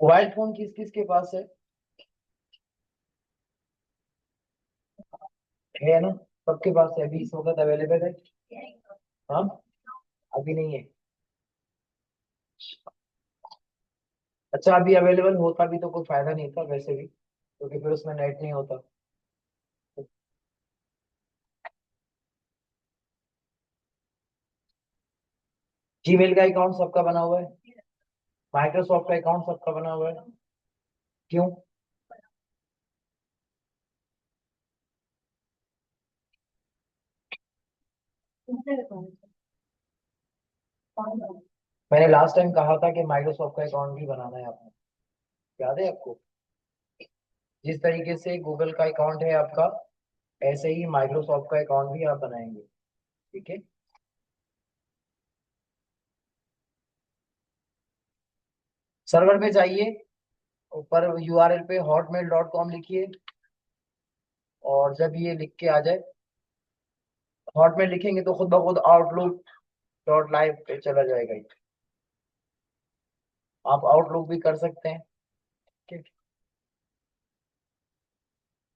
Mobile phone किस किस के पास है ना? सबके पास है, अभी इस वक्त अवेलेबल है। हाँ, अभी नहीं है। अच्छा, अभी अवेलेबल होता भी तो कोई फायदा नहीं था वैसे भी, क्योंकि फिर उसमें नेट नहीं होता। जीमेल का अकाउंट सबका बना हुआ है। माइक्रोसॉफ्ट का अकाउंट सबका बना हुआ है। क्यों? मैंने लास्ट टाइम कहा था कि माइक्रोसॉफ्ट का अकाउंट भी बनाना है आपको, याद है आपको? जिस तरीके से गूगल का अकाउंट है आपका, ऐसे ही माइक्रोसॉफ्ट का अकाउंट भी आप बनाएंगे। ठीक है। सर्वर पे जाइए, ऊपर यूआरएल पे hotmail.com लिखिए, और जब ये लिख के आ जाए, हॉटमेल लिखेंगे तो खुद ब खुद outlook.live पे चला जाएगा ये। आप आउटलुक भी कर सकते हैं। ठीक है।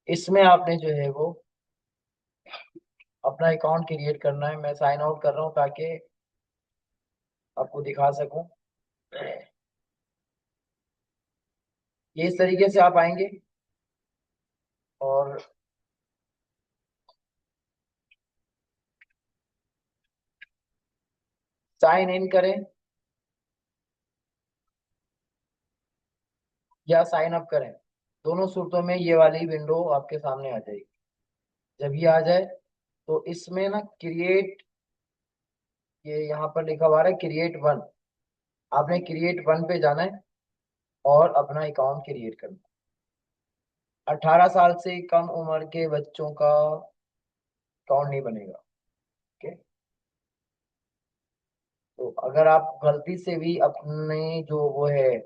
इसमें आपने जो है वो अपना अकाउंट क्रिएट करना है। मैं साइन आउट कर रहा हूँ ताकि आपको दिखा सकूं। ये इस तरीके से आप आएंगे और साइन इन करें या साइन अप करें, दोनों सूरतों में ये वाली विंडो आपके सामने आ जाएगी। जब ये आ जाए तो इसमें ना क्रिएट, ये यहाँ पर लिखा हुआ है क्रिएट वन। आपने क्रिएट वन पे जाना है और अपना अकाउंट क्रिएट करना है। 18 साल से कम उम्र के बच्चों का अकाउंट नहीं बनेगा। ओके। तो अगर आप गलती से भी अपने जो वो है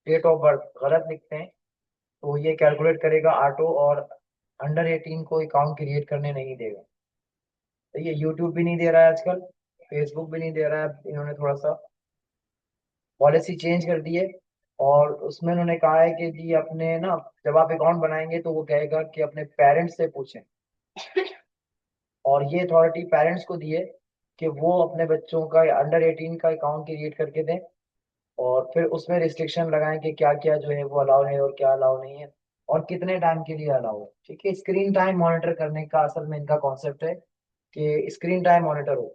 डेट ऑफ बर्थ गलत लिखते हैं, तो ये कैलकुलेट करेगा ऑटो, और अंडर 18 को अकाउंट क्रिएट करने नहीं देगा। तो ये यूट्यूब भी नहीं दे रहा है आजकल, फेसबुक भी नहीं दे रहा है। इन्होंने थोड़ा सा पॉलिसी चेंज कर दी है, और उसमें उन्होंने कहा है कि जी अपने ना, जब आप अकाउंट बनाएंगे तो वो कहेगा कि अपने पेरेंट्स से पूछें। और ये अथॉरिटी पेरेंट्स को दी है कि वो अपने बच्चों का अंडर 18 का अकाउंट क्रिएट करके दें, और फिर उसमें रिस्ट्रिक्शन लगाएं कि क्या क्या जो है वो अलाउ है और क्या अलाउ नहीं है, और कितने टाइम के लिए अलाउ है। ठीक है। स्क्रीन टाइम मॉनिटर करने का असल में इनका कॉन्सेप्ट है कि स्क्रीन टाइम मॉनिटर हो,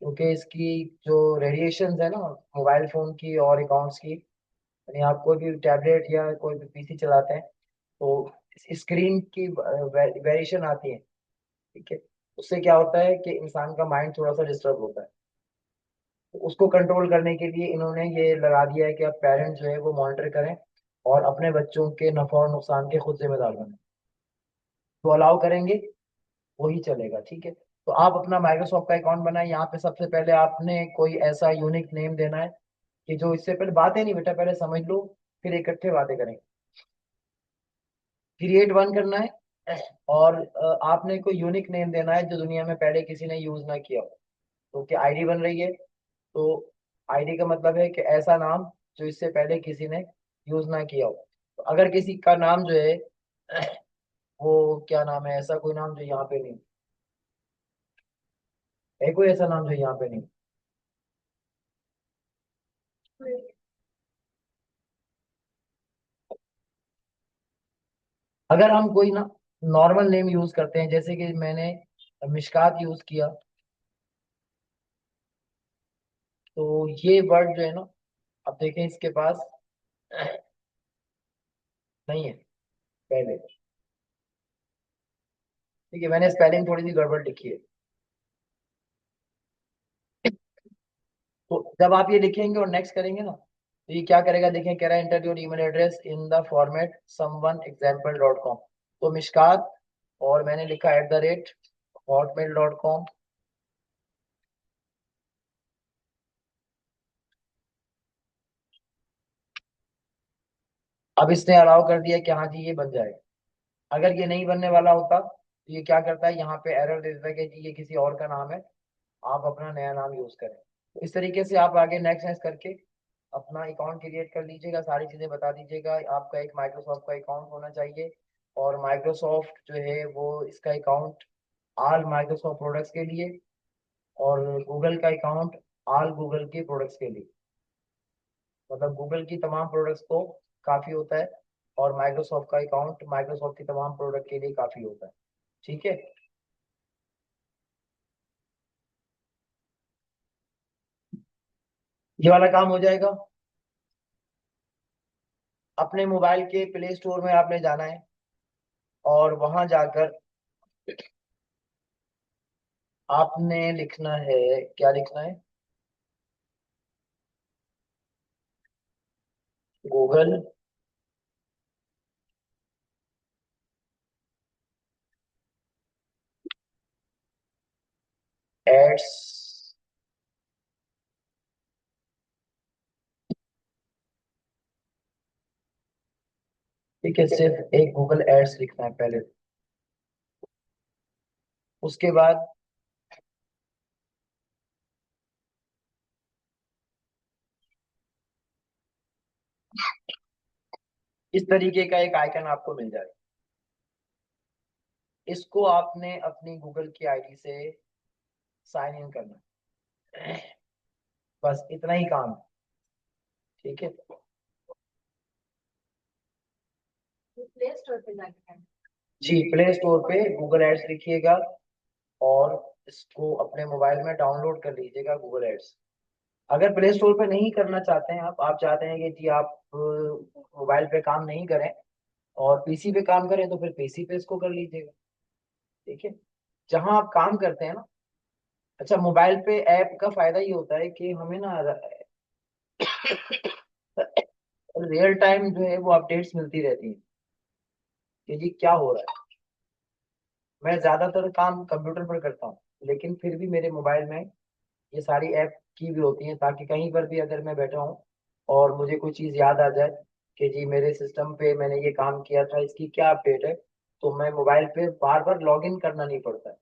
क्योंकि इसकी जो रेडिएशन है ना मोबाइल फोन की और अकाउंट्स की, यानी आप कोई भी टैबलेट या कोई भी पीसी चलाते हैं तो स्क्रीन की वेरिएशन आती है। ठीक है। उससे क्या होता है कि इंसान का माइंड थोड़ा सा डिस्टर्ब होता है। तो उसको कंट्रोल करने के लिए इन्होंने ये लगा दिया है कि अब पेरेंट्स जो है वो मॉनिटर करें और अपने बच्चों के नफा और नुकसान के खुद जिम्मेदार बने। तो अलाउ करेंगे वही चलेगा। ठीक है। तो आप अपना माइक्रोसॉफ्ट का अकाउंट बनाए। यहाँ पे सबसे पहले आपने कोई ऐसा यूनिक नेम देना है कि जो, इससे पहले बातें नहीं बेटा, पहले समझ लो, फिर इकट्ठे बातें करेंगे। क्रिएट वन करना है, और आपने कोई यूनिक नेम देना है जो दुनिया में पहले किसी ने यूज ना किया हो। तो क्या आईडी बन रही है? तो आईडी का मतलब है कि ऐसा नाम जो इससे पहले किसी ने यूज ना किया हो। तो अगर किसी का नाम जो है वो क्या नाम है, ऐसा कोई नाम जो यहाँ पे नहीं है, कोई ऐसा नाम जो यहाँ पे नहीं। अगर हम कोई ना नॉर्मल नेम यूज करते हैं, जैसे कि मैंने मिशकात यूज किया, तो ये वर्ड जो है ना, अब देखें इसके पास नहीं है पहले। ठीक है, मैंने स्पेलिंग थोड़ी सी गड़बड़ लिखी है। तो जब आप ये लिखेंगे और नेक्स्ट करेंगे ना, तो ये क्या करेगा देखें, कह रहा है inter your email address in the format someoneexample.com। तो मिशकात, और मैंने लिखा @hotmail.com। अब इसने अलाउ कर दिया कि हाँ जी ये बन जाएगा। अगर ये नहीं बनने वाला होता तो ये क्या करता है, यहाँ पे एरर दे देता है कि जी ये किसी और का नाम है, आप अपना नया नाम यूज करें। तो इस तरीके से आप आगे नेक्स्ट नेक्स्ट करके अपना अकाउंट क्रिएट कर लीजिएगा, सारी चीजें बता दीजिएगा। आपका एक माइक्रोसॉफ्ट का अकाउंट होना चाहिए, और माइक्रोसॉफ्ट जो है वो इसका अकाउंट ऑल माइक्रोसॉफ्ट प्रोडक्ट्स के लिए, और गूगल का अकाउंट ऑल गूगल के प्रोडक्ट्स के लिए। मतलब गूगल की तमाम प्रोडक्ट्स को काफी होता है, और माइक्रोसॉफ्ट का अकाउंट माइक्रोसॉफ्ट की तमाम प्रोडक्ट के लिए काफी होता है। ठीक है। ये वाला काम हो जाएगा। अपने मोबाइल के प्ले स्टोर में आपने जाना है, और वहां जाकर आपने लिखना है, क्या लिखना है? Google ads. ठीक है, सिर्फ एक गूगल एड्स लिखना है पहले। उसके बाद इस तरीके का एक आइकन आपको मिल जाएगा। इसको आपने अपनी गूगल की आईडी से साइन इन करना है। बस इतना ही काम है। ठीक है। प्ले स्टोर पे जाके जी, प्ले स्टोर पे गूगल एड्स लिखिएगा, और इसको अपने मोबाइल में डाउनलोड कर लीजिएगा गूगल एड्स। अगर प्ले स्टोर पे नहीं करना चाहते हैं आप चाहते हैं कि जी आप मोबाइल पे काम नहीं करें और पीसी पे काम करें, तो फिर पीसी पे इसको कर लीजिएगा। ठीक है। जहां आप काम करते हैं ना, अच्छा, मोबाइल पे ऐप का फायदा ये होता है कि हमें ना रियल टाइम जो है वो अपडेट्स मिलती रहती हैं कि जी क्या हो रहा है। मैं ज्यादातर काम कंप्यूटर पर करता हूँ, लेकिन फिर भी मेरे मोबाइल में ये सारी ऐप की भी होती हैं, ताकि कहीं पर भी अगर मैं बैठा हूँ और मुझे कोई चीज याद आ जाए कि जी मेरे सिस्टम पे मैंने ये काम किया था, इसकी क्या अपडेट है, तो मैं मोबाइल पे बार बार लॉग इन करना नहीं पड़ता है।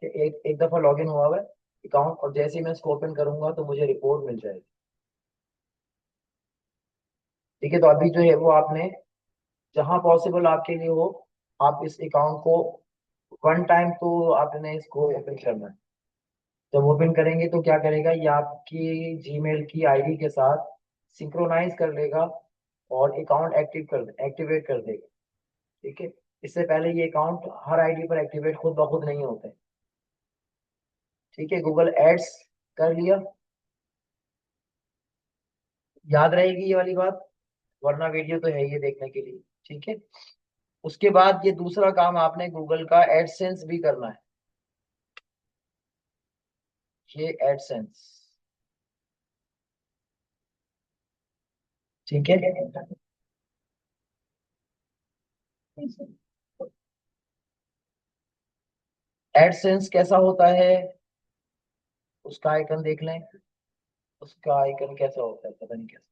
कि एक एक दफा लॉग इन हुआ हुआ है अकाउंट, और जैसे ही मैं इसको ओपन करूंगा तो मुझे रिपोर्ट मिल जाएगी। ठीक है, तो अभी जो है वो आपने जहां पॉसिबल आपके लिए हो, आप इस अकाउंट को वन टाइम तो आपने इसको ओपन करना है। जब ओपन करेंगे तो क्या करेगा, ये आपकी जीमेल की आईडी के साथ सिंक्रोनाइज कर लेगा, और अकाउंट एक्टिवेट कर देगा। ठीक है। इससे पहले ये अकाउंट हर आईडी पर एक्टिवेट खुद ब खुद नहीं होते। ठीक है, गूगल एड्स कर लिया। याद रहेगी ये वाली बात, वरना वीडियो तो है ये देखने के लिए। ठीक है। उसके बाद ये दूसरा काम आपने गूगल का एडसेंस भी करना है। ये एडसेंस। ठीक है। एडसेंस कैसा होता है, उसका आइकन देख लें। उसका आइकन कैसा होता है, पता नहीं कैसा।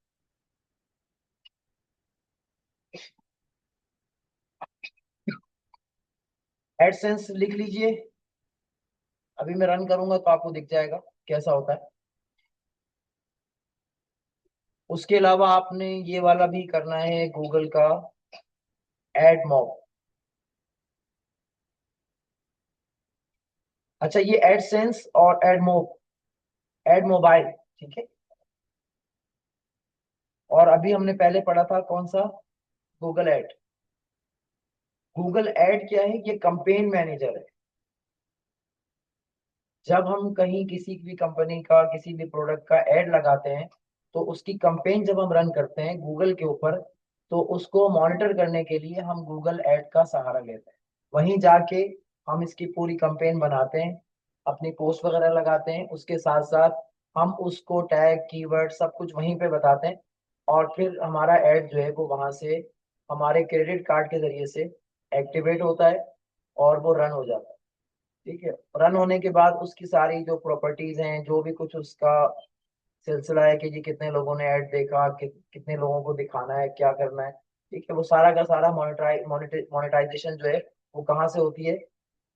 एडसेंस लिख लीजिए। अभी मैं रन करूंगा तो आपको दिख जाएगा कैसा होता है। उसके अलावा आपने ये वाला भी करना है गूगल का एड मॉब। अच्छा, ये एडसेंस और एड मोब, एड मोबाइल। ठीक है। और अभी हमने पहले पढ़ा था कौन सा, गूगल एड। गूगल एड क्या है, ये कंपेन मैनेजर है। जब हम कहीं किसी भी कंपनी का किसी भी प्रोडक्ट का एड लगाते हैं, तो उसकी कंपेन जब हम रन करते हैं गूगल के ऊपर, तो उसको मॉनिटर करने के लिए हम गूगल एड का सहारा लेते हैं। वहीं जाके हम इसकी पूरी कंपेन बनाते हैं, अपनी पोस्ट वगैरह लगाते हैं, उसके साथ साथ हम उसको टैग कीवर्ड सब कुछ वहीं पे बताते हैं, और फिर हमारा एड जो है वो वहां से हमारे क्रेडिट कार्ड के जरिए से एक्टिवेट होता है, और वो रन हो जाता है। ठीक है। रन होने के बाद उसकी सारी जो प्रॉपर्टीज हैं, जो भी कुछ उसका सिलसिला है कि जी कितने लोगों ने ऐड देखा, कितने लोगों को दिखाना है, क्या करना है, ठीक है, वो सारा का सारा मोनेटाइजेशन जो है वो कहाँ से होती है,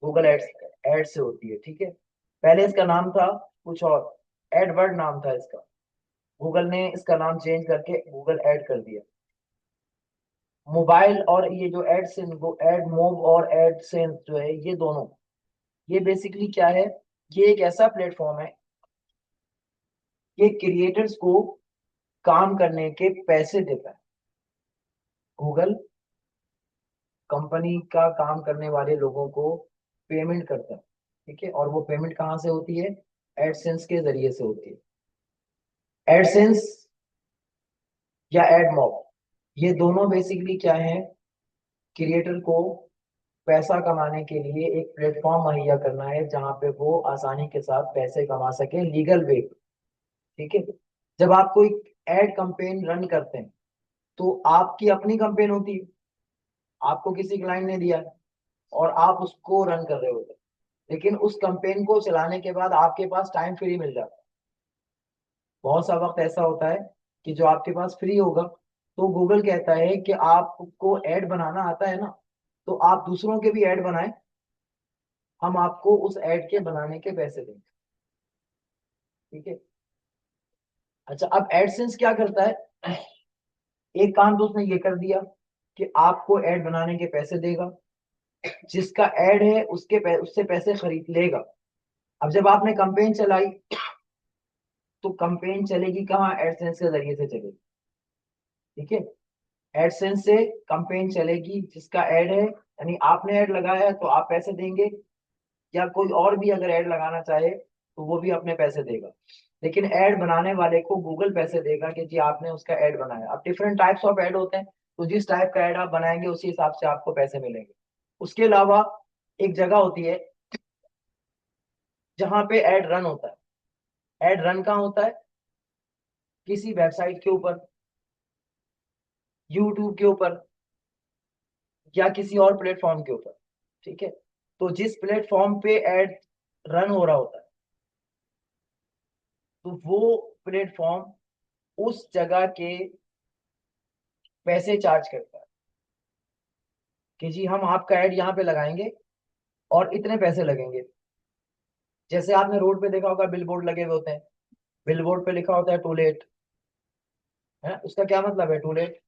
गूगल एड्स एड से होती है। ठीक है। पहले इसका नाम था कुछ और, एडवर्ड नाम था इसका। गूगल ने इसका नाम चेंज करके गूगल ऐड कर दिया। मोबाइल और ये जो एडसेंस, वो एड मोब और एडसेंस जो है, ये दोनों, ये बेसिकली क्या है, ये एक ऐसा प्लेटफॉर्म है कि क्रिएटर्स को काम करने के पैसे देता है। गूगल कंपनी का काम करने वाले लोगों को पेमेंट करता है, ठीक है, और वो पेमेंट कहाँ से होती है, एडसेंस के जरिए से होती है। एडसेंस या एडमॉब, ये दोनों बेसिकली क्या है, क्रिएटर को पैसा कमाने के लिए एक प्लेटफॉर्म मुहैया करना है जहां पे वो आसानी के साथ पैसे कमा सके लीगल वे, ठीक है। जब आप कोई एड कैंपेन रन करते हैं तो आपकी अपनी कैंपेन होती है, आपको किसी क्लाइंट ने दिया है और आप उसको रन कर रहे होते हैं, लेकिन उस कैंपेन को चलाने के बाद आपके पास टाइम फ्री मिल जाता है। बहुत सा वक्त ऐसा होता है कि जो आपके पास फ्री होगा, तो गूगल कहता है कि आपको ऐड बनाना आता है ना, तो आप दूसरों के भी ऐड बनाएं, हम आपको उस ऐड के बनाने के पैसे देंगे, ठीक है। अच्छा, अब एडसेंस क्या करता है, एक काम तो उसने ये कर दिया कि आपको ऐड बनाने के पैसे देगा, जिसका ऐड है उससे पैसे खरीद लेगा। अब जब आपने कंपेन चलाई, तो कंपेन चलेगी कहाँ, एडसेंस के जरिए से चलेगी, ठीक है। एडसेंस से कंपेन चलेगी, जिसका ऐड है, यानी आपने ऐड लगाया है तो आप पैसे देंगे, या कोई और भी अगर ऐड लगाना चाहे तो वो भी अपने पैसे देगा, लेकिन ऐड बनाने वाले को गूगल पैसे देगा कि जी आपने उसका ऐड बनाया। अब डिफरेंट टाइप्स ऑफ ऐड होते हैं, तो जिस टाइप का ऐड आप बनाएंगे उसी हिसाब से आपको पैसे मिलेंगे। उसके अलावा एक जगह होती है जहां पे ऐड रन होता है। ऐड रन कहाँ होता है, किसी वेबसाइट के ऊपर, यूट्यूब के ऊपर, या किसी और प्लेटफॉर्म के ऊपर, ठीक है। तो जिस प्लेटफॉर्म पे ऐड रन हो रहा होता है, तो वो प्लेटफॉर्म उस जगह के पैसे चार्ज करता है कि जी हम आपका ऐड यहाँ पे लगाएंगे और इतने पैसे लगेंगे। जैसे आपने रोड पे देखा होगा, बिल बोर्ड लगे हुए होते हैं, बिल बोर्ड पे लिखा होता है टू लेट, है, उसका क्या मतलब है टू लेट,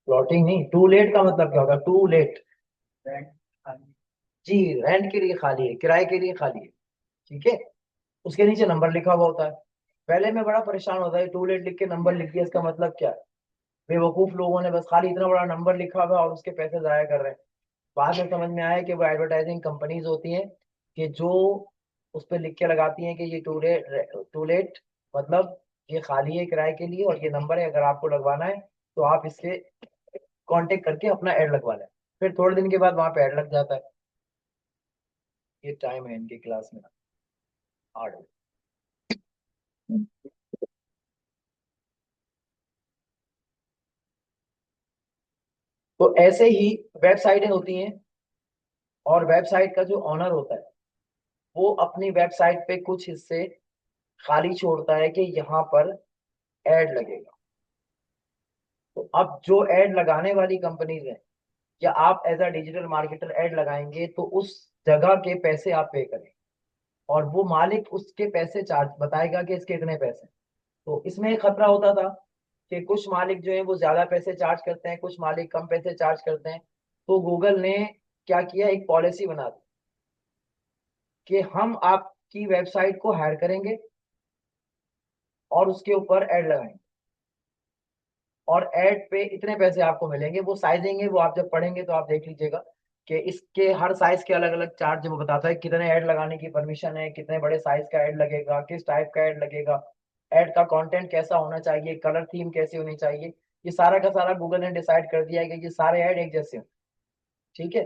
प्लॉटिंग नहीं, टू लेट का मतलब क्या होता है, टू लेट, जी रेंट के लिए खाली है, किराए के लिए खाली है, ठीक है। उसके नीचे नंबर लिखा हुआ होता है। पहले मैं बड़ा परेशान होता है, टू लेट लिख के नंबर लिख दिया, इसका मतलब क्या है, बेवकूफ लोगों ने बस खाली इतना बड़ा नंबर लिखा हुआ है और उसके पैसे जाया कर रहे हैं। बाद में समझ में आया कि वो एडवर्टाइजिंग कंपनीज होती हैं कि जो उस पर लिख के लगाती हैं कि ये टू लेट मतलब ये खाली है किराए के लिए और ये नंबर है, अगर आपको लगवाना है तो आप इससे कांटेक्ट करके अपना ऐड लगवा लें। फिर थोड़े दिन के बाद वहां पे ऐड लग जाता है। ये टाइम है इनकी क्लास में, 8 बजे। तो ऐसे ही वेबसाइटें होती हैं, और वेबसाइट का जो ऑनर होता है वो अपनी वेबसाइट पे कुछ हिस्से खाली छोड़ता है कि यहाँ पर ऐड लगेगा। तो अब जो ऐड लगाने वाली कंपनीज हैं, या आप as a digital marketer ad लगाएंगे, तो उस जगह के पैसे आप पे करें, और वो मालिक उसके पैसे चार्ज बताएगा कि इसके इतने पैसे। तो इसमें एक खतरा होता था कि कुछ मालिक जो है वो ज्यादा पैसे चार्ज करते हैं, कुछ मालिक कम पैसे चार्ज करते हैं। तो गूगल ने क्या किया, एक पॉलिसी बना दी कि हम आपकी वेबसाइट को हायर करेंगे और उसके ऊपर ऐड लगाएंगे, और ऐड पे इतने पैसे आपको मिलेंगे। वो साइजिंग है, वो आप जब पढ़ेंगे तो आप देख लीजिएगा कि इसके हर साइज के अलग अलग चार्ज वो बताता है, कितने ऐड लगाने की परमिशन है, कितने बड़े साइज का ऐड लगेगा, किस टाइप का ऐड लगेगा, ऐड का कंटेंट कैसा होना चाहिए, कलर थीम कैसी होनी चाहिए। ये सारा का सारा गूगल ने डिसाइड कर दिया है कि ये सारे ऐड एक जैसे हो, ठीक है।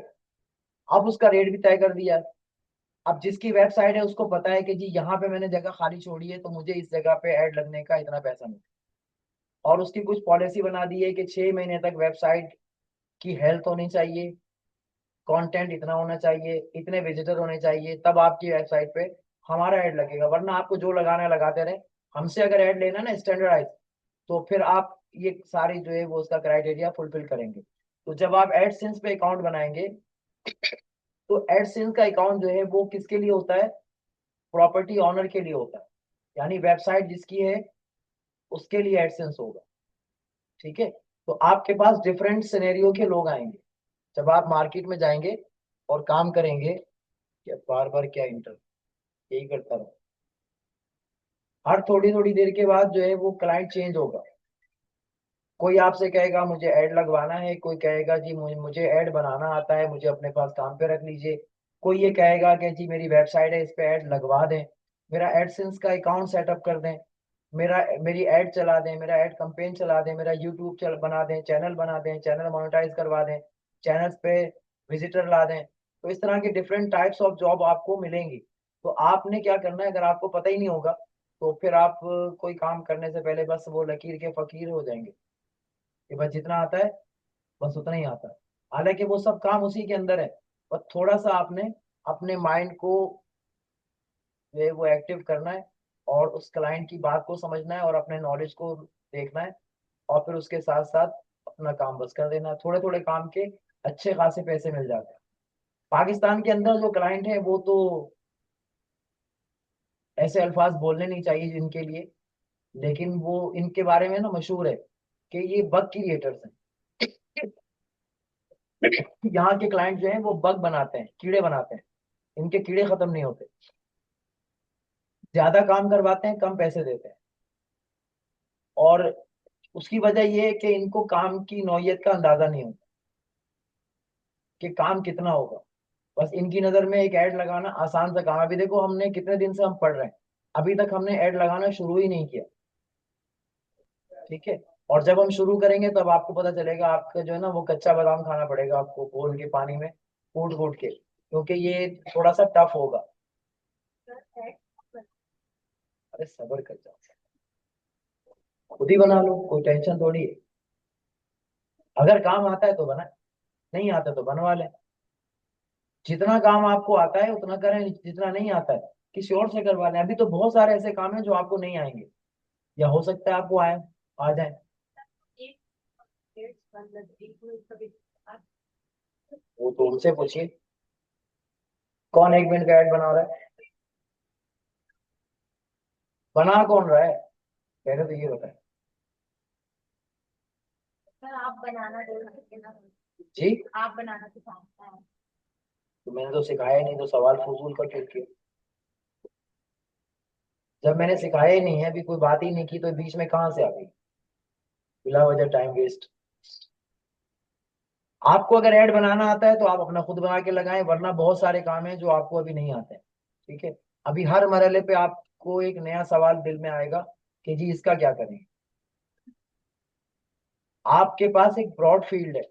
अब उसका रेट भी तय कर दिया है। अब जिसकी वेबसाइट है उसको पता है कि जी यहाँ पे मैंने जगह खाली छोड़ी है, तो मुझे इस जगह पे ऐड लगने का इतना पैसा मिलेगा। और उसकी कुछ पॉलिसी बना दी है कि 6 महीने तक वेबसाइट की हेल्थ होनी चाहिए, कंटेंट इतना होना चाहिए, इतने विजिटर होने चाहिए, तब आपकी वेबसाइट पे हमारा ऐड लगेगा, वरना आपको जो लगाना है लगाते रहे। हमसे अगर ऐड लेना ना स्टैंडर्डाइज, तो फिर आप ये सारी जो है वो उसका क्राइटेरिया फुलफिल करेंगे। तो जब आप एडसेंस पे अकाउंट बनाएंगे, तो एडसेंस का अकाउंट जो है वो किसके लिए होता है, प्रॉपर्टी ऑनर के लिए होता है। यानी वेबसाइट जिसकी है उसके लिए एडसेंस होगा। ठीक है। तो आपके पास डिफरेंट सिनेरियो के लोग आएंगे जब आप मार्केट में जाएंगे और काम करेंगे। क्या बार बार क्या इंटर यही करता रहो। हर थोड़ी थोड़ी देर के बाद जो है वो क्लाइंट चेंज होगा। कोई आपसे कहेगा मुझे ऐड लगवाना है, कोई कहेगा जी मुझे ऐड बनाना आता है, मुझे अपने पास काम पे रख लीजिए। कोई ये कहेगा कि जी मेरी वेबसाइट है, इस पे ऐड लगवा दें, मेरा एडसेंस का अकाउंट सेटअप कर दें, मेरी ऐड चला दें, मेरा ऐड कैंपेन चला दें, मेरा यूट्यूब चल बना दें, चैनल बना दें, चैनल मोनेटाइज करवा दें, चैनल्स पे विजिटर ला दें। तो इस तरह के डिफरेंट टाइप्स ऑफ जॉब आपको मिलेंगी। तो आपने क्या करना है, अगर आपको पता ही नहीं होगा तो फिर आप कोई काम करने से पहले बस वो लकीर के फकीर हो जाएंगे कि बस जितना आता है बस उतना ही आता है। हालांकि वो सब काम उसी के अंदर है। और थोड़ा सा आपने अपने माइंड को जो है वो एक्टिव करना है और उस क्लाइंट की बात को समझना है और अपने नॉलेज को देखना है। और फिर उसके साथ साथ अपना काम बस कर देना है। थोड़े थोड़े काम के अच्छे खासे पैसे मिल जाते हैं। पाकिस्तान के अंदर जो क्लाइंट है वो तो ऐसे अल्फाज बोलने नहीं चाहिए जिनके लिए, लेकिन वो इनके बारे में ना मशहूर है कि ये बग क्रिएटर्स हैं। यहाँ के क्लाइंट जो हैं वो बग बनाते हैं, कीड़े बनाते हैं। इनके कीड़े खत्म नहीं होते। ज्यादा काम करवाते हैं, कम पैसे देते हैं। और उसकी वजह ये है कि इनको काम की नौइयत का अंदाजा नहीं होता कि काम कितना होगा। बस इनकी नजर में एक ऐड लगाना आसान सा काम है। अभी देखो हमने कितने दिन से हम पढ़ रहे हैं, अभी तक हमने ऐड लगाना शुरू ही नहीं किया। ठीक है। और जब हम शुरू करेंगे तब आपको पता चलेगा, आपका जो है ना वो कच्चा बादाम खाना पड़ेगा आपको घोल के पानी में, कूट कूट के, क्योंकि ये थोड़ा सा टफ होगा। अरे सब्र कर जाओ, खुद ही बना लो, कोई टेंशन थोड़ी है। अगर काम आता है तो बना, नहीं आता तो बनवा लें। जितना काम आपको आता है उतना करें, जितना नहीं आता है किसी और से करवा लें। अभी तो बहुत सारे ऐसे काम हैं जो आपको नहीं आएंगे, या हो सकता है आपको आए, आ जाए। वो तो उनसे पूछिए कौन 1 मिनट का ऐड बना रहा है, बना कौन रहा है, पहले तो ये बताए। सर आप बनाना दे सकते ना। जी। आप बनाना सिखाना है। तो मैंने तो सिखाया ही नहीं, तो सवाल फजूल का क्यों किया। जब मैंने सिखाया ही नहीं है, अभी कोई बात ही नहीं की, तो बीच में कहाँ से आ गई बिला वजह टाइम वेस्ट। आपको अगर ऐड बनाना आता है तो आप अपना खुद बना के लगाएं, वरना बहुत सारे काम हैं जो आपको अभी नहीं आते हैं। ठीक है। अभी हर मरहले पे आपको एक नया सवाल दिल में आएगा कि जी इसका क्या करें। आपके पास एक ब्रॉड फील्ड है,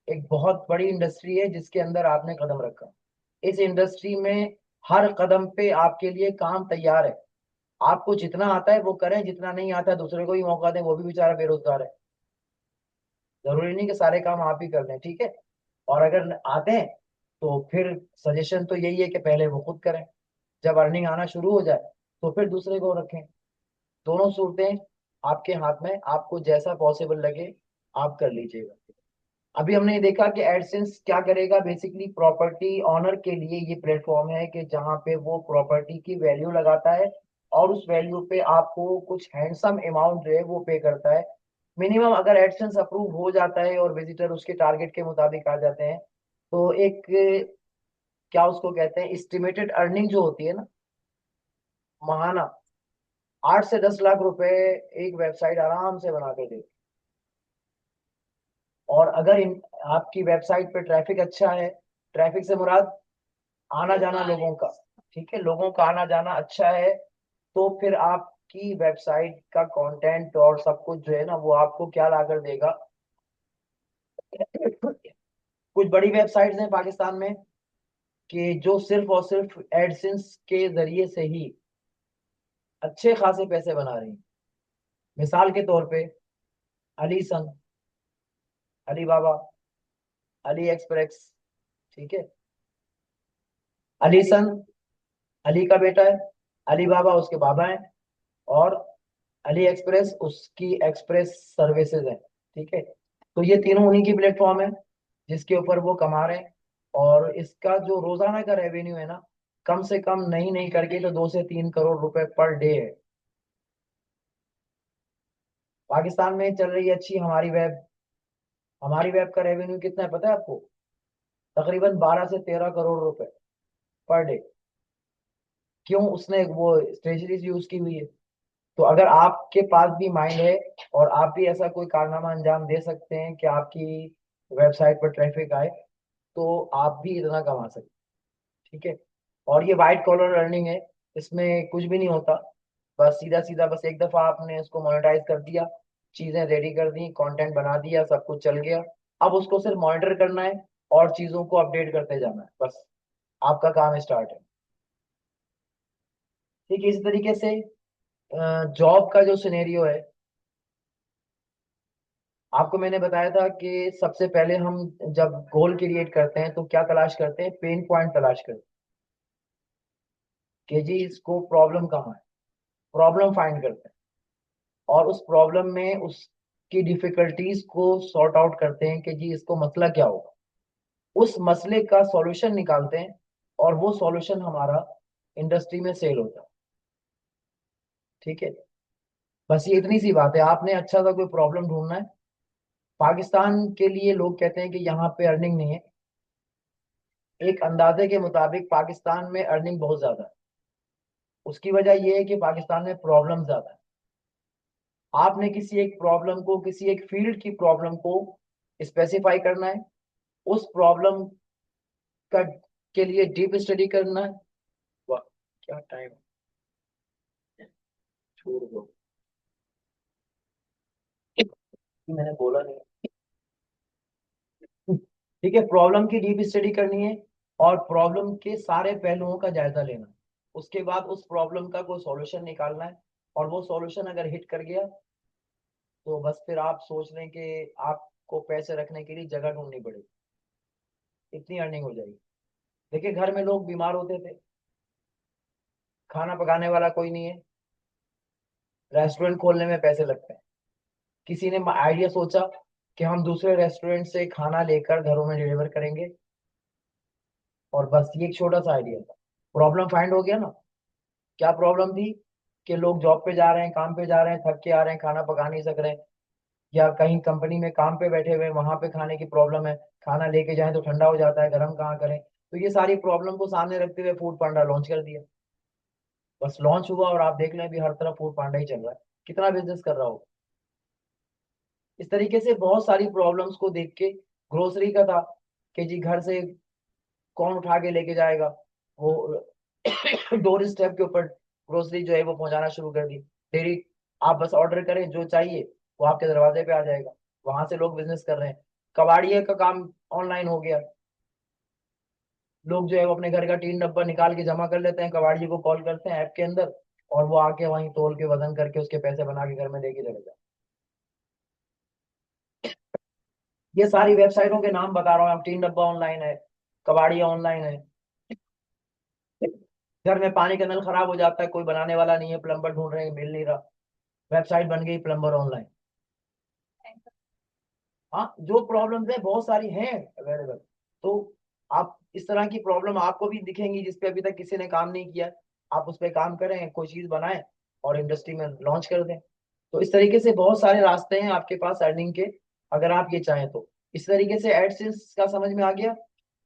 एक बहुत बड़ी इंडस्ट्री है जिसके अंदर आपने कदम रखा। इस इंडस्ट्री में हर कदम पे आपके लिए काम तैयार है। आपको जितना आता है वो करें, जितना नहीं आता है दूसरे को ही मौका दें, वो भी बेचारा बेरोजगार है। जरूरी नहीं कि सारे काम आप ही कर लें। ठीक है। और अगर आते हैं तो फिर सजेशन तो यही है कि पहले वो खुद करें, जब अर्निंग आना शुरू हो जाए तो फिर दूसरे को रखें। दोनों सूरतें आपके हाथ में, आपको जैसा पॉसिबल लगे आप कर लीजिएगा। अभी हमने ये देखा कि एडसेंस क्या करेगा, बेसिकली प्रॉपर्टी ऑनर के लिए ये प्लेटफॉर्म है कि जहाँ पे वो प्रॉपर्टी की वैल्यू लगाता है और उस वैल्यू पे आपको कुछ हैंडसम अमाउंट जो है वो पे करता है। मिनिमम अगर एडसेंस अप्रूव हो जाता है और विजिटर उसके टारगेट के मुताबिक आ जाते हैं तो एक क्या उसको कहते हैं एस्टिमेटेड अर्निंग जो होती है ना महाना, 8 से 10 लाख रुपए एक वेबसाइट आराम से बना के दे। और अगर आपकी वेबसाइट पे ट्रैफिक अच्छा है, ट्रैफिक से मुराद आना जाना लोगों का, ठीक है, लोगों का आना जाना अच्छा है, तो फिर आपकी वेबसाइट का कंटेंट और सब कुछ जो है ना वो आपको क्या ला कर देगा। कुछ बड़ी वेबसाइट्स हैं पाकिस्तान में कि जो सिर्फ और सिर्फ एडसेंस के जरिए से ही अच्छे खासे पैसे बना रही हैं। मिसाल के तौर पे अली सन, अली बाबा, अली एक्सप्रेस। ठीक है। अली सन अली का बेटा है, अली बाबा उसके बाबा हैं, और अली एक्सप्रेस उसकी एक्सप्रेस सर्विसेज है। ठीक है। तो ये तीनों उन्हीं की प्लेटफॉर्म है जिसके ऊपर वो कमा रहे हैं। और इसका जो रोजाना का रेवेन्यू है ना, कम से कम नहीं नहीं करके तो 2 से 3 करोड़ रुपए पर डे है। पाकिस्तान में चल रही है अच्छी हमारी वेब का रेवेन्यू कितना है पता है आपको? तकरीबन 12 से 13 करोड़ रुपए पर डे। क्यों? उसने वो स्ट्रेटजीज यूज की हुई है। तो अगर आपके पास भी माइंड है और आप भी ऐसा कोई कारनामा अंजाम दे सकते हैं कि आपकी वेबसाइट पर ट्रैफिक आए, तो आप भी इतना कमा सकते हैं। ठीक है। और ये वाइट कॉलर अर्निंग है, इसमें कुछ भी नहीं होता। बस सीधा सीधा बस एक दफा आपने इसको मोनेटाइज कर दिया, चीजें रेडी कर दी, कंटेंट बना दिया, सब कुछ चल गया। अब उसको सिर्फ मॉनिटर करना है और चीजों को अपडेट करते जाना है, बस आपका काम स्टार्ट है। ठीक है। इसी तरीके से जॉब का जो सिनेरियो है, आपको मैंने बताया था कि सबसे पहले हम जब गोल क्रिएट करते हैं तो क्या तलाश करते हैं? पेन पॉइंट तलाश करते हैं कि जी इसको प्रॉब्लम कहाँ है। प्रॉब्लम फाइंड करते हैं और उस प्रॉब्लम में उसकी डिफिकल्टीज को सॉर्ट आउट करते हैं कि जी इसको मसला क्या होगा। उस मसले का सॉल्यूशन निकालते हैं और वो सॉल्यूशन हमारा इंडस्ट्री में सेल होता है। ठीक है। बस ये इतनी सी बात है, आपने अच्छा सा कोई प्रॉब्लम ढूंढना है। पाकिस्तान के लिए लोग कहते हैं कि यहाँ पे अर्निंग नहीं है। एक अंदाजे के मुताबिक पाकिस्तान में अर्निंग बहुत ज्यादा है। उसकी वजह यह है कि पाकिस्तान में प्रॉब्लम ज्यादा है। आपने किसी एक प्रॉब्लम को, किसी एक फील्ड की प्रॉब्लम को स्पेसिफाई करना है, उस प्रॉब्लम का के लिए डीप स्टडी करना है। वाह, क्या टाइम है, छोड़ दो, मैंने बोला नहीं। ठीक है, प्रॉब्लम की डीप स्टडी करनी है और प्रॉब्लम के सारे पहलुओं का जायजा लेना है। उसके बाद उस प्रॉब्लम का कोई सॉल्यूशन निकालना है और वो सॉल्यूशन अगर हिट कर गया तो बस फिर आप सोच लें कि आपको पैसे रखने के लिए जगह ढूंढनी पड़ेगी। इतनी अर्निंग हो जाएगी। देखिए, घर में लोग बीमार होते थे, खाना पकाने वाला कोई नहीं है, रेस्टोरेंट खोलने में पैसे लगते हैं। किसी ने आइडिया सोचा कि हम दूसरे रेस्टोरेंट से खाना लेकर घरों में डिलीवर करेंगे, और बस ये एक छोटा सा आइडिया था, प्रॉब्लम फाइंड हो गया ना। क्या प्रॉब्लम थी? कि लोग जॉब पे जा रहे हैं, काम पे जा रहे हैं, थक के आ रहे हैं, खाना पका नहीं सक रहे हैं, या कहीं कंपनी में काम पे बैठे हुए हैं, वहां पे खाने की प्रॉब्लम है, खाना लेके जाएं तो ठंडा हो जाता है, गर्म कहाँ करें। तो ये सारी प्रॉब्लम को सामने रखते हुए फूड पांडा लॉन्च कर दिया। बस लॉन्च हुआ और आप देख लें अभी हर तरफ फूड पांडा ही चल रहा है, कितना बिजनेस कर रहा हो। इस तरीके से बहुत सारी प्रॉब्लम्स को देख के, ग्रोसरी का था कि जी घर से कौन उठा के लेके जाएगा, वो डोर स्टेप के ऊपर ग्रोसरी जो है वो पहुंचाना शुरू कर दी। डेली आप बस ऑर्डर करें जो चाहिए, वो आपके दरवाजे पे आ जाएगा। वहां से लोग बिजनेस कर रहे हैं। कबाड़िया का काम ऑनलाइन हो गया। लोग जो है वो अपने घर का टीन डब्बा निकाल के जमा कर लेते हैं, कबाड़िए को कॉल करते हैं ऐप के अंदर, और वो आके वहीं तोल के वजन करके उसके पैसे बना के घर में लेके चले जाए। ये सारी वेबसाइटों के नाम बता रहा हूँ, आप टीन डब्बा ऑनलाइन है, कबाड़िया ऑनलाइन है। घर में पानी का नल खराब हो जाता है, कोई बनाने वाला नहीं है, प्लम्बर ढूंढ रहे हैं, मिल नहीं रहा, वेबसाइट बन गई प्लम्बर ऑनलाइन। हाँ, जो प्रॉब्लम्स है बहुत सारी हैं अवेलेबल। तो आप इस तरह की प्रॉब्लम आपको भी दिखेंगी जिसपे अभी तक किसी ने काम नहीं किया। आप उस पर काम करें, कोई चीज बनाएं और इंडस्ट्री में लॉन्च कर दें। तो इस तरीके से बहुत सारे रास्ते हैं आपके पास अर्निंग के, अगर आप ये चाहें तो। इस तरीके से एडसेंस का समझ में आ गया।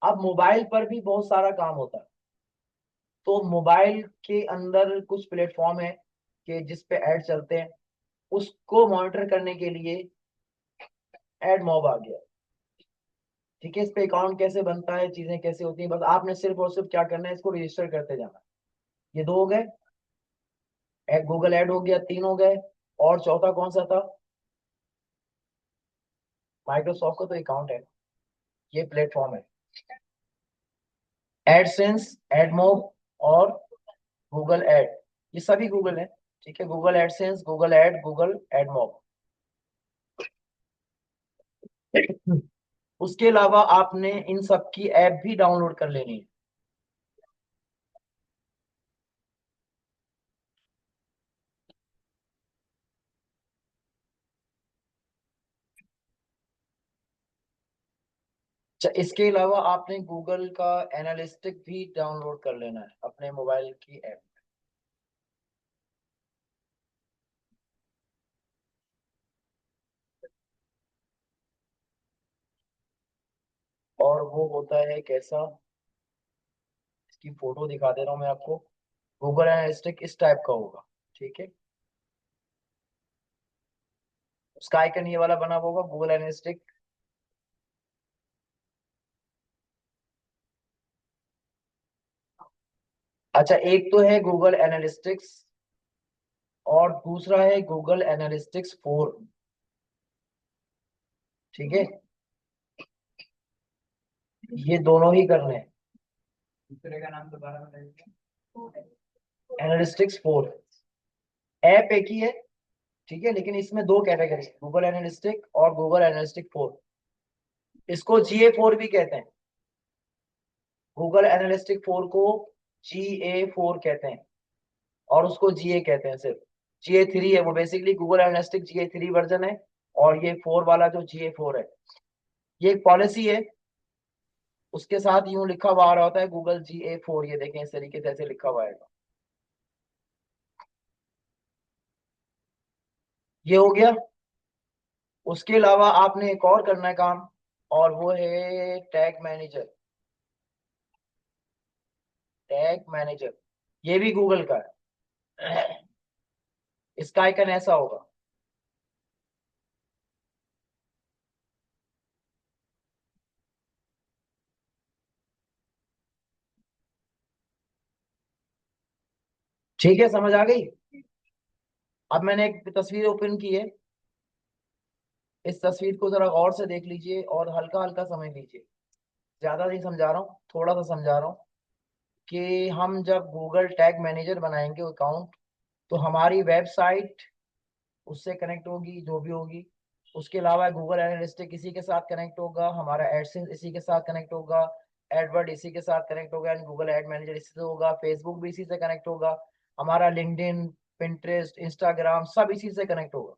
अब मोबाइल पर भी बहुत सारा काम होता है। तो मोबाइल के अंदर कुछ प्लेटफॉर्म है कि जिस पे ऐड चलते हैं, उसको मॉनिटर करने के लिए एड मॉब आ गया। ठीक है। इस पे अकाउंट कैसे बनता है, चीजें कैसे होती हैं, बस आपने सिर्फ और सिर्फ क्या करना है, इसको रजिस्टर करते जाना। ये दो हो गए, एक गूगल ऐड हो गया, तीन हो गए। और चौथा कौन सा था? माइक्रोसॉफ्ट का तो अकाउंट है, ये प्लेटफॉर्म है। एडसेंस, एडमोब और गूगल ऐड, ये सभी गूगल है। ठीक है, Google AdSense, Google add, Google AdMob. उसके अलावा आपने इन सब की ऐप भी डाउनलोड कर लेनी है। अच्छा, इसके अलावा आपने गूगल का एनालिस्टिक भी डाउनलोड कर लेना है अपने मोबाइल की ऐप। और वो होता है कैसा, इसकी फोटो दिखा दे रहा हूँ मैं आपको। गूगल एनालिटिक इस टाइप का होगा, ठीक है। उसका आइकन ये वाला बना हुआ होगा, गूगल एनालिटिक। अच्छा, एक तो है गूगल एनालिटिक्स और दूसरा है गूगल एनालिटिक्स 4, ठीक है। ये दोनों ही करने हैं। दूसरे का नाम दोबारा बताइए। एनालिटिक्स 4 ऐप एक ही है, ठीक है, लेकिन इसमें दो कैटेगरी, गूगल एनालिटिक और गूगल एनालिटिक 4। इसको GA4 भी कहते हैं। गूगल एनालिटिक 4 को GA4 कहते हैं और उसको GA कहते हैं सिर्फ। GA3 है वो, basically Google analytic GA3 version है, और ये 4 वाला जो GA4 है, ये एक पॉलिसी है। उसके साथ यूं लिखा हुआ आ रहा होता है गूगल GA4, ये देखें इस तरीके से ऐसे लिखा हुआ आएगा। ये हो गया। उसके अलावा आपने एक और करना है काम, और वो है टैग मैनेजर। टैग मैनेजर ये भी गूगल का है। इसका आइकन ऐसा होगा। ठीक है, समझ आ गई। अब मैंने एक तस्वीर ओपन की है। इस तस्वीर को जरा गौर से देख लीजिए और हल्का हल्का समझ लीजिए। ज्यादा नहीं समझा रहा हूँ, थोड़ा सा समझा रहा हूँ। कि हम जब गूगल टैग मैनेजर बनाएंगे अकाउंट, तो हमारी वेबसाइट उससे कनेक्ट होगी, जो भी होगी। उसके अलावा गूगल एनालिटिक्स इसी के साथ कनेक्ट होगा, हमारा एडसेंस इसी के साथ कनेक्ट होगा, एडवर्ड इसी के साथ कनेक्ट होगा, एंड गूगल एड मैनेजर इसी से होगा, फेसबुक भी इसी से कनेक्ट होगा, हमारा लिंक्डइन, पिंटरेस्ट, इंस्टाग्राम सब इसी से कनेक्ट होगा।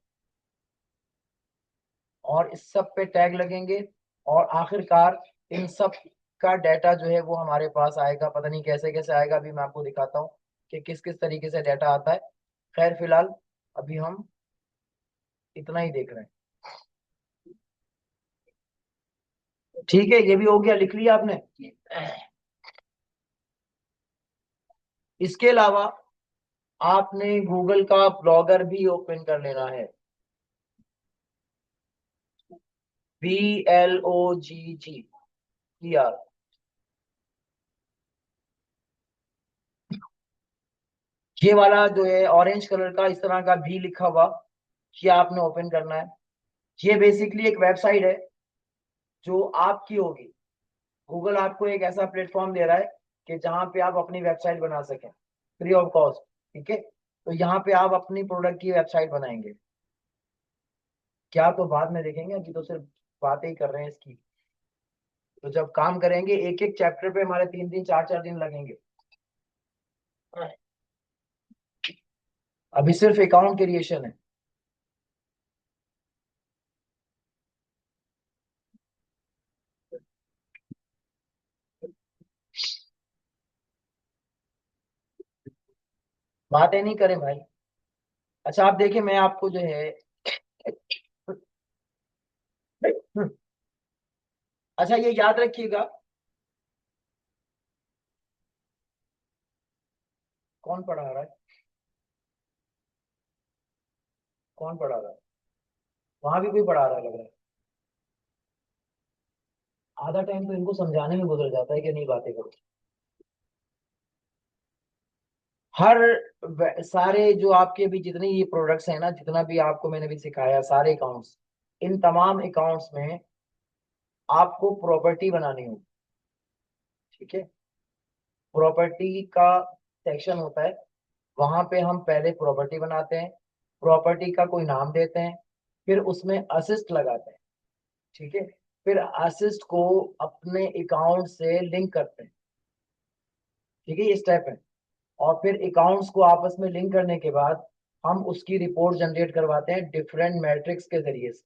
और इस सब पे टैग लगेंगे, और आखिरकार इन सब का डाटा जो है वो हमारे पास आएगा। पता नहीं कैसे कैसे आएगा, अभी मैं आपको दिखाता हूँ कि किस किस तरीके से डाटा आता है। खैर फिलहाल अभी हम इतना ही देख रहे हैं। ठीक है, ये भी हो गया, लिख लिया आपने। इसके अलावा आपने गूगल का ब्लॉगर भी ओपन कर लेना है। BLOGGER। ये वाला जो है ऑरेंज कलर का इस तरह का भी लिखा हुआ, ये आपने ओपन करना है। ये बेसिकली एक वेबसाइट है जो आपकी होगी। गूगल आपको एक ऐसा प्लेटफॉर्म दे रहा है कि जहां पे आप अपनी वेबसाइट बना सकें फ्री ऑफ कॉस्ट, ठीक है। तो यहाँ पे आप अपनी प्रोडक्ट की वेबसाइट बनाएंगे। क्या, तो बाद में देखेंगे, अभी तो सिर्फ बातें ही कर रहे हैं इसकी। तो जब काम करेंगे एक एक चैप्टर पे हमारे 3 दिन 4 4 दिन लगेंगे। अभी सिर्फ अकाउंट क्रिएशन है। बातें नहीं करें भाई। अच्छा आप देखिए, मैं आपको जो है अच्छा ये याद रखिएगा। कौन पढ़ा रहा है? कौन पढ़ा रहा है? वहां भी कोई पढ़ा रहा है लग रहा है। आधा टाइम तो इनको समझाने में गुजर जाता है कि नहीं बातें करो। हर सारे जो आपके भी जितने ये प्रोडक्ट्स हैं ना, जितना भी आपको मैंने भी सिखाया, सारे अकाउंट्स, इन तमाम अकाउंट्स में आपको प्रॉपर्टी बनानी होगी, ठीक है। प्रॉपर्टी का सेक्शन होता है, वहां पे हम पहले प्रॉपर्टी बनाते हैं, प्रॉपर्टी का कोई नाम देते हैं, फिर उसमें असिस्ट लगाते हैं, ठीक है। फिर असिस्ट को अपने अकाउंट से लिंक करते हैं, ठीक है, ये स्टेप है। और फिर अकाउंट्स को आपस में लिंक करने के बाद हम उसकी रिपोर्ट जनरेट करवाते हैं डिफरेंट मैट्रिक्स के जरिए से।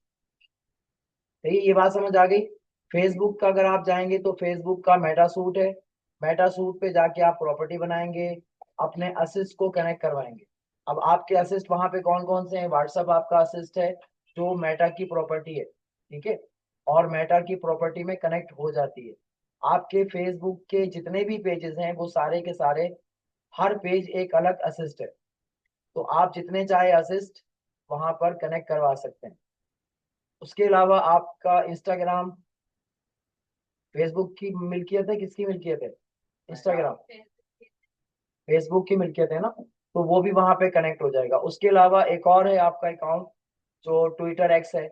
ठीक है, ये बात समझ आ गई। फेसबुक का अगर आप जाएंगे तो फेसबुक का मेटा सूट है। मेटा सूट पे जाके आप प्रॉपर्टी बनाएंगे, अपने असिस्ट को कनेक्ट करवाएंगे। अब आपके असिस्ट वहां पे कौन कौन से हैं? व्हाट्सएप आपका असिस्ट है, जो मेटा की प्रॉपर्टी है, ठीक है। और मेटा की प्रॉपर्टी में कनेक्ट हो जाती है। आपके फेसबुक के जितने भी पेजेस हैं वो सारे के सारे, हर पेज एक अलग असिस्ट है। तो आप जितने चाहे असिस्ट वहां पर कनेक्ट करवा सकते हैं। उसके अलावा आपका इंस्टाग्राम, फेसबुक की मिल्कियत है, किसकी मिल्कियत है? इंस्टाग्राम फेसबुक की मिल्कियत है ना, तो वो भी वहां पे कनेक्ट हो जाएगा। उसके अलावा एक और है आपका अकाउंट जो ट्विटर एक्स है,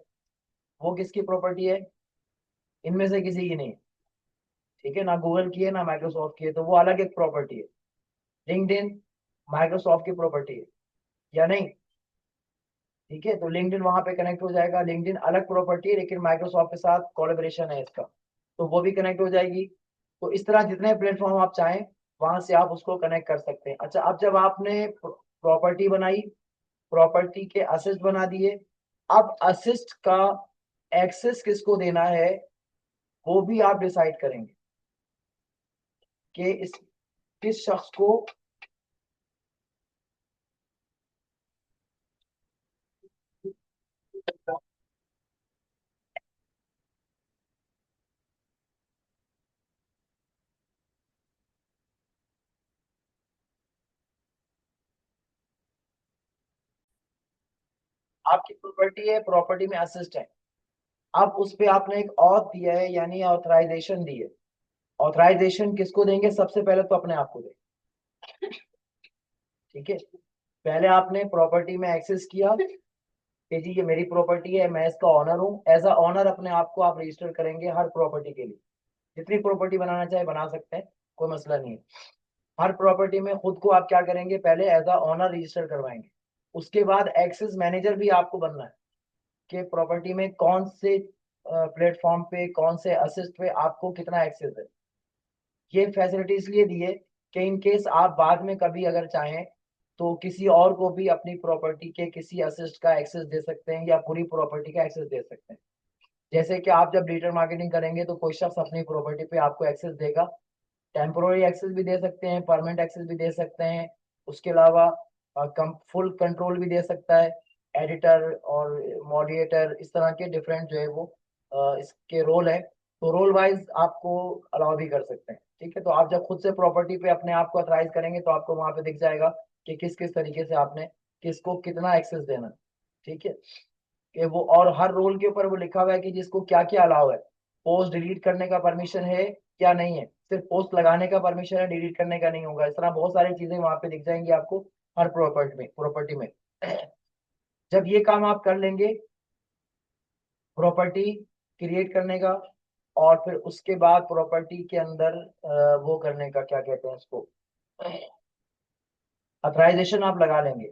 वो किसकी प्रॉपर्टी है? इनमें से किसी की नहीं है, ठीक है, ना गूगल की है ना माइक्रोसॉफ्ट की है, तो वो अलग एक प्रॉपर्टी है। लिंक्डइन माइक्रोसॉफ्ट की प्रॉपर्टी है या नहीं? ठीक है, तो लिंक्डइन वहां पे कनेक्ट हो जाएगा। लिंक्डइन अलग प्रॉपर्टी है लेकिन माइक्रोसॉफ्ट के साथ कोलैबोरेशन है इसका, तो वो भी कनेक्ट हो जाएगी। तो इस तरह जितने प्लेटफॉर्म आप चाहें वहां से आप उसको कनेक्ट कर सकते हैं। अच्छा, अब जब आपने प्रॉपर्टी बनाई, प्रॉपर्टी के असिस्ट बना दिए, अब असिस्ट का एक्सेस किसको देना है वो भी आप डिसाइड करेंगे कि इस किस शख्स को। आपकी प्रॉपर्टी है, प्रॉपर्टी में असिस्ट है। अब उस पे आपने एक ऑथ दिया है, यानी ऑथराइजेशन दी है। ऑथराइजेशन किसको देंगे? सबसे पहले तो अपने आप को देंगे, ठीक है। पहले आपने प्रॉपर्टी में एक्सेस किया कि जी ये मेरी प्रॉपर्टी है, मैं इसका ऑनर हूँ। एज अ ऑनर अपने आप को आप रजिस्टर करेंगे हर प्रॉपर्टी के लिए। जितनी प्रॉपर्टी बनाना चाहे बना सकते हैं, कोई मसला नहीं है। हर प्रॉपर्टी में खुद को आप क्या करेंगे? पहले एज अ ऑनर रजिस्टर करवाएंगे। उसके बाद एक्सेस मैनेजर भी आपको बनना है कि प्रॉपर्टी में कौन से प्लेटफॉर्म पे, कौन से असिस्ट पे आपको कितना एक्सेस है। ये फैसिलिटी इसलिए दी है कि इन केस आप बाद में कभी अगर चाहें तो किसी और को भी अपनी प्रॉपर्टी के किसी असिस्ट का एक्सेस दे सकते हैं या पूरी प्रॉपर्टी का एक्सेस दे सकते हैं। जैसे कि आप जब डिजिटल मार्केटिंग करेंगे तो कोई शख्स अपनी प्रॉपर्टी पे आपको एक्सेस देगा। टेम्पोररी एक्सेस भी दे सकते हैं, परमानेंट एक्सेस भी दे सकते हैं। उसके अलावा फुल कंट्रोल भी दे सकता है। एडिटर और मॉडरेटर, इस तरह के डिफरेंट जो है वो इसके रोल है। तो रोल वाइज आपको अलाउ भी कर सकते हैं, ठीक है। तो आप जब खुद से प्रॉपर्टी पे अपने आप को अथराइज करेंगे तो आपको वहां पे दिख जाएगा कि किस किस तरीके से आपने किसको कितना एक्सेस देना है, ठीक है। कि वो और हर रोल के ऊपर वो लिखा हुआ है कि जिसको क्या क्या अलाउ है। पोस्ट डिलीट करने का परमिशन है क्या नहीं है, सिर्फ पोस्ट लगाने का परमिशन है, डिलीट करने का नहीं होगा। इस तरह बहुत सारी चीजें वहां पे दिख जाएंगी आपको हर प्रॉपर्टी में। जब ये काम आप कर लेंगे, प्रॉपर्टी क्रिएट करने का, और फिर उसके बाद प्रॉपर्टी के अंदर वो करने का, क्या कहते हैं उसको, अथराइजेशन आप लगा लेंगे।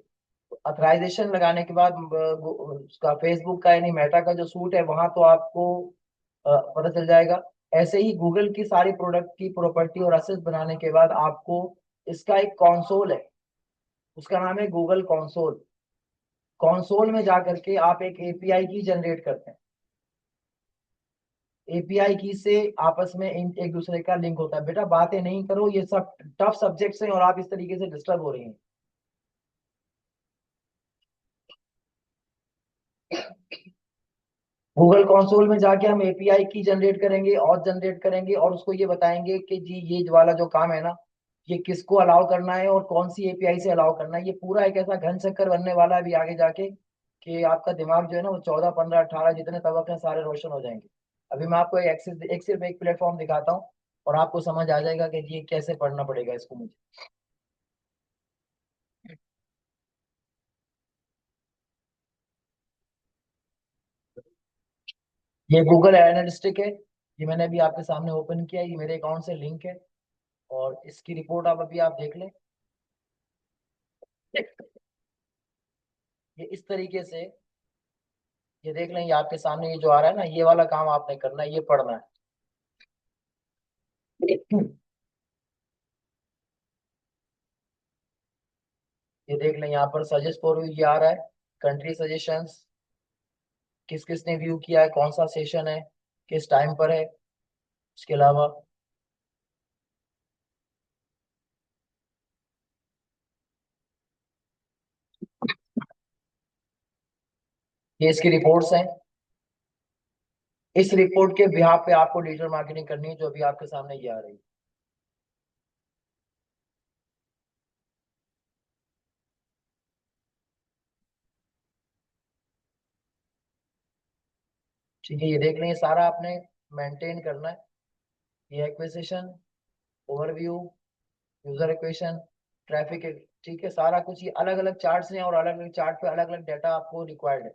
अथराइजेशन लगाने के बाद उसका फेसबुक का यानी मेटा का जो सूट है वहां तो आपको पता चल जाएगा। ऐसे ही गूगल की सारी प्रोडक्ट की प्रॉपर्टी और एसेस बनाने के बाद आपको इसका एक कंसोल है, उसका नाम है गूगल कंसोल। कंसोल में जाकर के आप एक एपीआई की जनरेट करते हैं। एपीआई की से आपस में एक दूसरे का लिंक होता है। बेटा बातें नहीं करो, ये सब टफ सब्जेक्ट्स हैं और आप इस तरीके से डिस्टर्ब हो रही हैं। गूगल कंसोल में जाके हम एपीआई की जनरेट करेंगे और जनरेट करेंगे और उसको ये बताएंगे कि जी ये वाला जो काम है ना, ये किसको अलाउ करना है और कौन सी एपीआई से अलाउ करना है। ये पूरा एक ऐसा घन चक्कर बनने वाला है अभी आगे जाके कि आपका दिमाग जो है ना वो 14 15 18 जितने तबक हैं सारे रोशन हो जाएंगे। अभी मैं आपको एक एक्सेस एक सिर्फ एक प्लेटफॉर्म दिखाता हूँ और आपको समझ आ जाएगा कि जी ये कैसे पढ़ना पड़ेगा इसको मुझे। ये गूगल एनालिस्टिक है, ये मैंने अभी आपके सामने ओपन किया, ये मेरे अकाउंट से लिंक है और इसकी रिपोर्ट आप अभी आप देख लें। ये इस तरीके से, ये देख लें, ये आपके सामने ये जो आ रहा है ना, ये वाला काम आपने करना है, ये पढ़ना है। ये देख लें, यहाँ पर सजेस्ट फॉर यू ये आ रहा है, कंट्री सजेशंस, किस किस ने व्यू किया है, कौन सा सेशन है, किस टाइम पर है। इसके अलावा ये इसकी रिपोर्ट्स हैं। इस रिपोर्ट के बिहाफ पे आपको डिजिटल मार्केटिंग करनी है, जो अभी आपके सामने ये आ रही है। ठीक है, ये देख लें, ये सारा आपने मेंटेन करना है। ये acquisition, overview, user equation, traffic, ठीक है, सारा कुछ ये अलग अलग चार्ट्स हैं और अलग अलग चार्ट पे अलग अलग डाटा आपको रिक्वायर्ड है।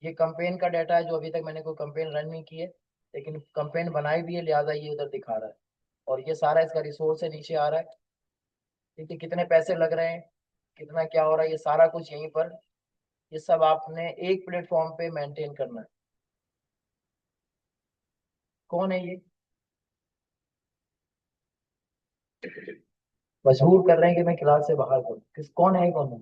ये कंपेन का डाटा है, जो अभी तक मैंने कोई कंपेन रन नहीं की है, लेकिन कंपेन बनाई भी है, लिहाजा ये उधर दिखा रहा है। और ये सारा इसका रिसोर्स है, नीचे आ रहा है। ठीक है, कितने पैसे लग रहे हैं, कितना क्या हो रहा है, ये सारा कुछ यहीं पर, ये सब आपने एक प्लेटफॉर्म पे मेंटेन करना है। कौन है ये? मजबूर कर रहे हैं कि मैं क्लास से बाहर करूं, किस, कौन है, कौन है?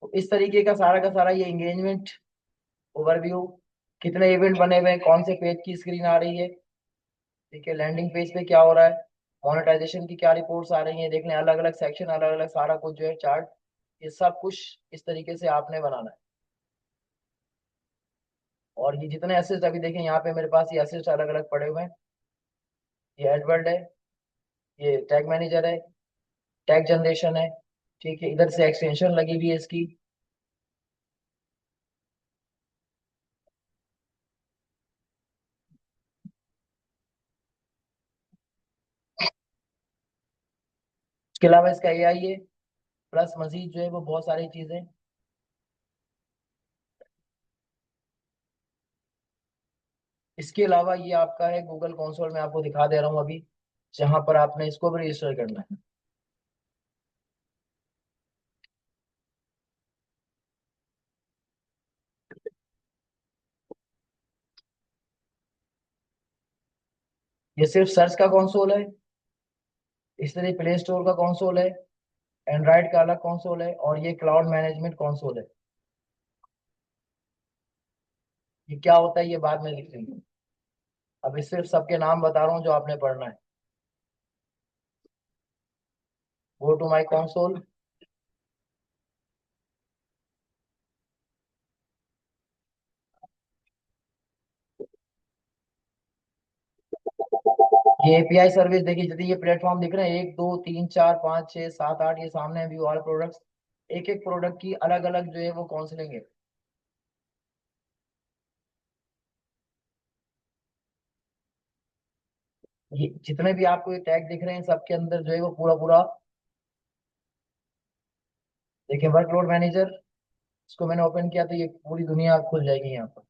तो इस तरीके का सारा ये एंगेजमेंट ओवरव्यू, कितने इवेंट बने हुए हैं, कौन से पेज की स्क्रीन आ रही है, ठीक है, लैंडिंग पेज पे क्या हो रहा है, मोनेटाइजेशन की क्या रिपोर्ट्स आ रही हैं, देख लें, अलग अलग सेक्शन, अलग अलग सारा कुछ जो है चार्ट, ये सब कुछ इस तरीके से आपने बनाना है। और ये जितने एसेट अभी देखें यहाँ पे मेरे पास, ये एसेट अलग अलग पड़े हुए हैं। ये एडवर्ड है, ये टैग मैनेजर है, टैग जनरेशन है, ठीक है, इधर से एक्सटेंशन लगी हुई है इसकी। इसके अलावा इसका एआई है, प्लस मजीद जो है वो बहुत सारी चीजें। इसके अलावा ये आपका है गूगल कंसोल, में आपको दिखा दे रहा हूँ अभी, जहां पर आपने इसको भी रजिस्टर करना है। ये सिर्फ सर्च का कंसोल है, इस तरह प्ले स्टोर का कंसोल है, एंड्रॉइड का अलग कंसोल है, और ये क्लाउड मैनेजमेंट कंसोल है। ये क्या होता है ये बाद में लिख लेंगे, अभी सिर्फ सबके नाम बता रहा हूँ जो आपने पढ़ना है। गो टू माई कंसोल, ये एपीआई सर्विस देखिए, यदि ये प्लेटफॉर्म दिख रहे हैं, 1 2 3 4 5 6 7 8, ये सामने व्यू ऑल प्रोडक्ट्स, एक एक प्रोडक्ट की अलग अलग जो है वो काउंसलिंग है। ये जितने भी आपको ये टैग दिख रहे हैं, सबके अंदर जो है वो पूरा पूरा, देखिए, वर्कलोड मैनेजर, इसको मैंने ओपन किया तो ये पूरी दुनिया खुल जाएगी यहाँ पर।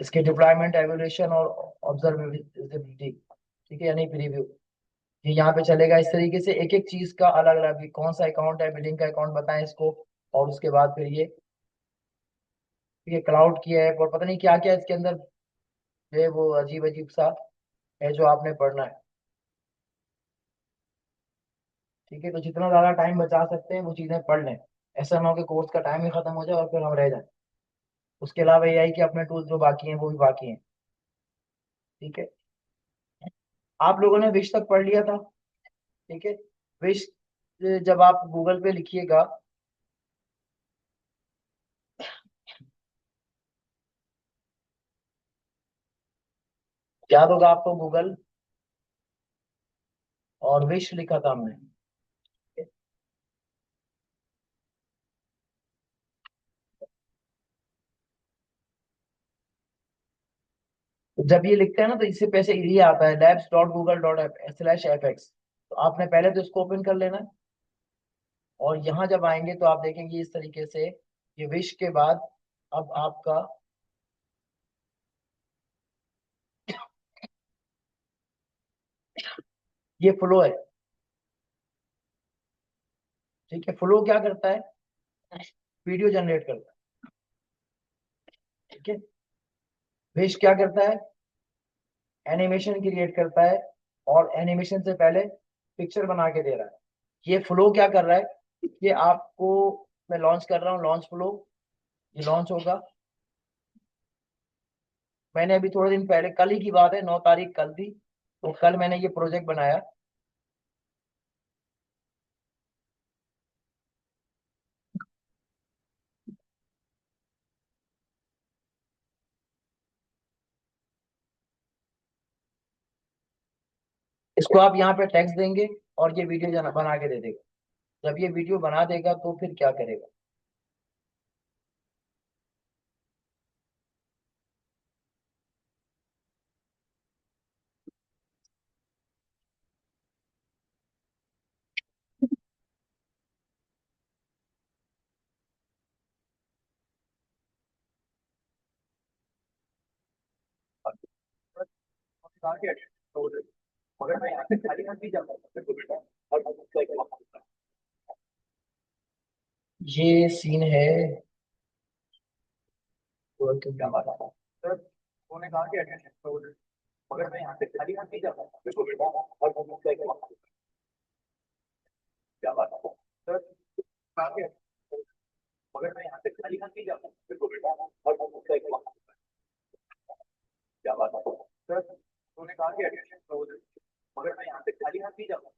इसके डिप्लॉयमेंट, एवोल्यूशन और ऑब्जर्वेबिलिटी, ठीक है, यानी प्रीव्यू, ये यहाँ पे चलेगा। इस तरीके से एक एक चीज का अलग अलग, कौन सा अकाउंट है, बिलिंग का अकाउंट बताएं इसको, और उसके बाद फिर ये क्लाउड की है, और पता नहीं क्या क्या इसके अंदर जो है वो अजीब अजीब सा है, जो आपने पढ़ना है। ठीक है, तो जितना ज्यादा टाइम बचा सकते हैं वो चीजें पढ़ लें, ऐसा ना हो कि कोर्स का टाइम ही खत्म हो जाए और फिर हम रह जाए। उसके अलावा एआई के अपने टूल्स जो बाकी हैं वो भी बाकी हैं। ठीक है, आप लोगों ने विश तक पढ़ लिया था, ठीक है। विश, जब आप गूगल पे लिखिएगा, याद होगा आपको, गूगल और विश लिखा था हमने। तो जब ये लिखते हैं ना, तो इससे पैसे ये आता है labs.google.app/fx, तो आपने पहले तो इसको ओपन कर लेना है। और यहाँ जब आएंगे तो आप देखेंगे इस तरीके से, ये विश के बाद अब आपका ये फ्लो है। ठीक है, फ्लो क्या करता है, वीडियो जनरेट करता है। ठीक है, विश क्या करता है, एनिमेशन क्रिएट करता है, और एनिमेशन से पहले पिक्चर बना के दे रहा है। ये फ्लो क्या कर रहा है, ये आपको, मैं लॉन्च कर रहा हूँ, लॉन्च फ्लो, ये लॉन्च होगा। मैंने अभी थोड़े दिन पहले, कल ही की बात है, 9 तारीख कल थी, तो कल मैंने ये प्रोजेक्ट बनाया। इसको आप यहाँ पे टेक्स्ट देंगे और ये वीडियो बना के दे देगा। जब ये वीडियो बना देगा तो फिर क्या करेगा। मगर मैं यहाँ से खाली हाथ नहीं जा पाता तो बेटा और ये सीन है। तो क्या बात है सर, उन्होंने कहा कि अटेंशन तो मगर मैं यहाँ से खाली हाथ नहीं जा पाता तो बेटा और क्या बात है सर, कहा कि मगर मैं यहाँ से खाली हाथ नहीं जा पाता तो बेटा और क्या बात है सर, उन्होंने कहा कि अटेंशन तो मगर मैं यहाँ से खाली हाथ नहीं जा पाता।